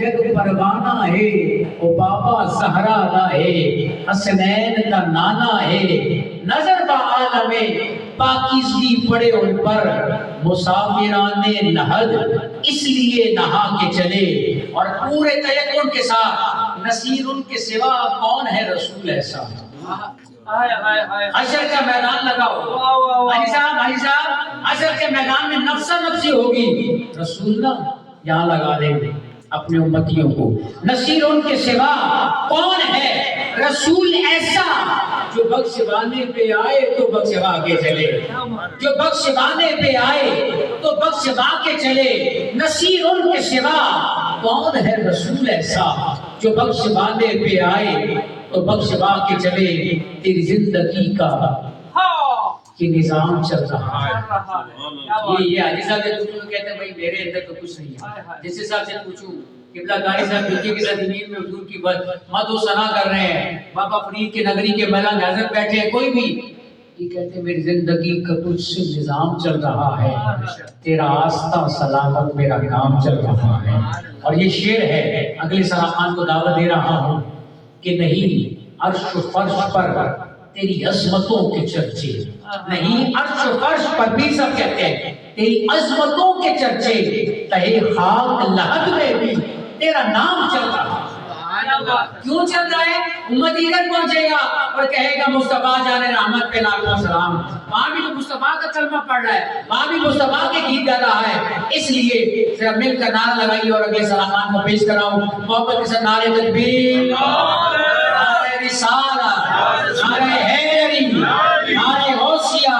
جگ پروانہ ہے، وہ بابا زہرا ہے، حسنین کا نانا ہے، نظر با عالم پاکیزگی پڑے ان پر، مسافران نہد اس لیے نہا کے چلے، اور پورے تیقن کے ساتھ نصیر ان کے سوا کون ہے رسول ایسا۔ حشر کا میدان لگاؤ، حاجی صاحب حشر کے میدان میں نفسا نفسی ہوگی، رسول نہ یہاں لگا دیں گے اپنے امتیوں کو، نصیر ان کے سوا کون ہے رسول ایسا، جو بخشوانے پہ آئے تو بخشوا کے چلے، جو بخشوانے پہ آئے تو بخشوا کے چلے، نصیر ان کے سوا کون ہے رسول ایسا، جو بخشوانے پہ آئے تو بخشوا کے چلے، تیری زندگی کا یہ نظام چل رہا ہے۔ یہ حاجی صاحب سے پوچھوں کہتے ہیں بھائی میرے اندر تو کچھ نہیں ہے، جس حساب سے پوچھوں قبلہ گاری صاحب بیٹی کے ساتھ زمین میں حضور کی مد و ثنا کر رہے ہیں، بابا فرید کے نگری کے میدان حضرت بیٹھے ہیں، کوئی بھی یہ کہتے ہیں میری زندگی کا کچھ نظام چل رہا ہے، تیرا آستہ سلامت میرا کام چل رہا ہے۔ اور یہ شعر ہے، اگلے سراخان کو دعوت دے رہا ہوں کہ نہیں عرش و فرش پر تیری عظمتوں کے چرچے، نہیں عرش و فرش پر بھی سب کہتے ہیں تیری عظمتوں کے چرچے، تہے خاک لحد میں بھی تیرا نام چل رہا ہے۔ کیوں چل رہا ہے؟ امت ایران پہنچے گا اور کہے گا مصطفیٰ جان رحمت پہ لاکھوں سلام، وہاں بھی تو مصطفیٰ کا کلمہ پڑھ رہا ہے، وہاں بھی مصطفیٰ کے گیت گا رہا ہے، اس لیے ذرا مل کر نعرہ لگائیے اور اگلے سلامان کو پیش کراؤں محبت کے ساتھ نعرہ تکبیر، نعرہ رسالت، نعرہ حیدری، نعرہ غوثیہ،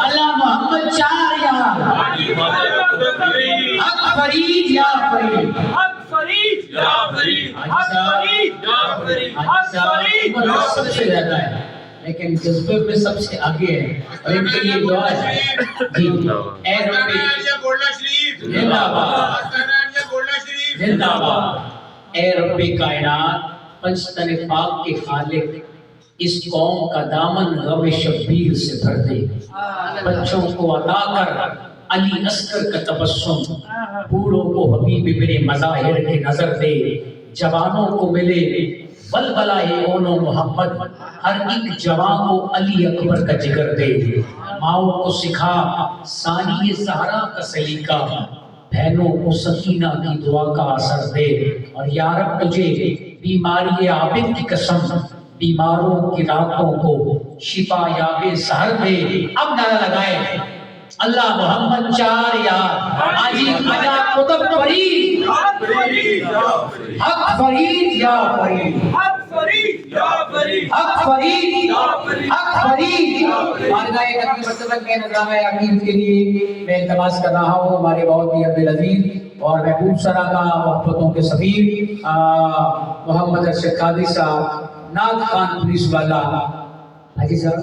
اللہ محمد چار یار، حق فرید یا فرید، حق فرید یا فرید، حق فرید یا فرید، حق فرید یا فرید، سب سے زیادہ ہے لیکن جذبے میں سب سے آگے ہے، اور ان کے لیے دعا ہے جی اے رب زندہ باد، زندہ باد، اے رب کائنات پنجتن پاک کے خالق، اس قوم کا دامن غم شبیر سے بھر دے، بچوں کو عطا کر علی اصغر کا تبسم، بوڑھوں کو حبیب میرے مظاہر کی نظر دے، جوانوں کو ملے ولولہ اون و محمد، ہر ایک جوان کو علی اکبر کا جگر دے، ماؤں کو سکھا ثانی زہرا کا سلیقہ، بہنوں کو سکینہ کی دعا کا اثر دے، اور یا رب تجھے بیماری عابد کی قسم، بیماروں کی راتوں کو شفا یاب سحر دے۔ اب نعرہ لگائے اللہ محمد چار یار، حاجی خواجہ قطب فرید، حق فرید یا فرید، حق فرید یا فرید، حق فرید یا فرید، حق فرید یا فرید، حق فرید یا فرید۔ بارگاہ قدر مصطفی کے نظام عقید کے لیے میں التماس کر رہا ہوں ہمارے بہت ہی عبدالعزیز اور محبوب سرا کا محبتوں کے سفیر محمد ارشد قادری صاحب، نعت خوان پولیس والا، حاجی صاحب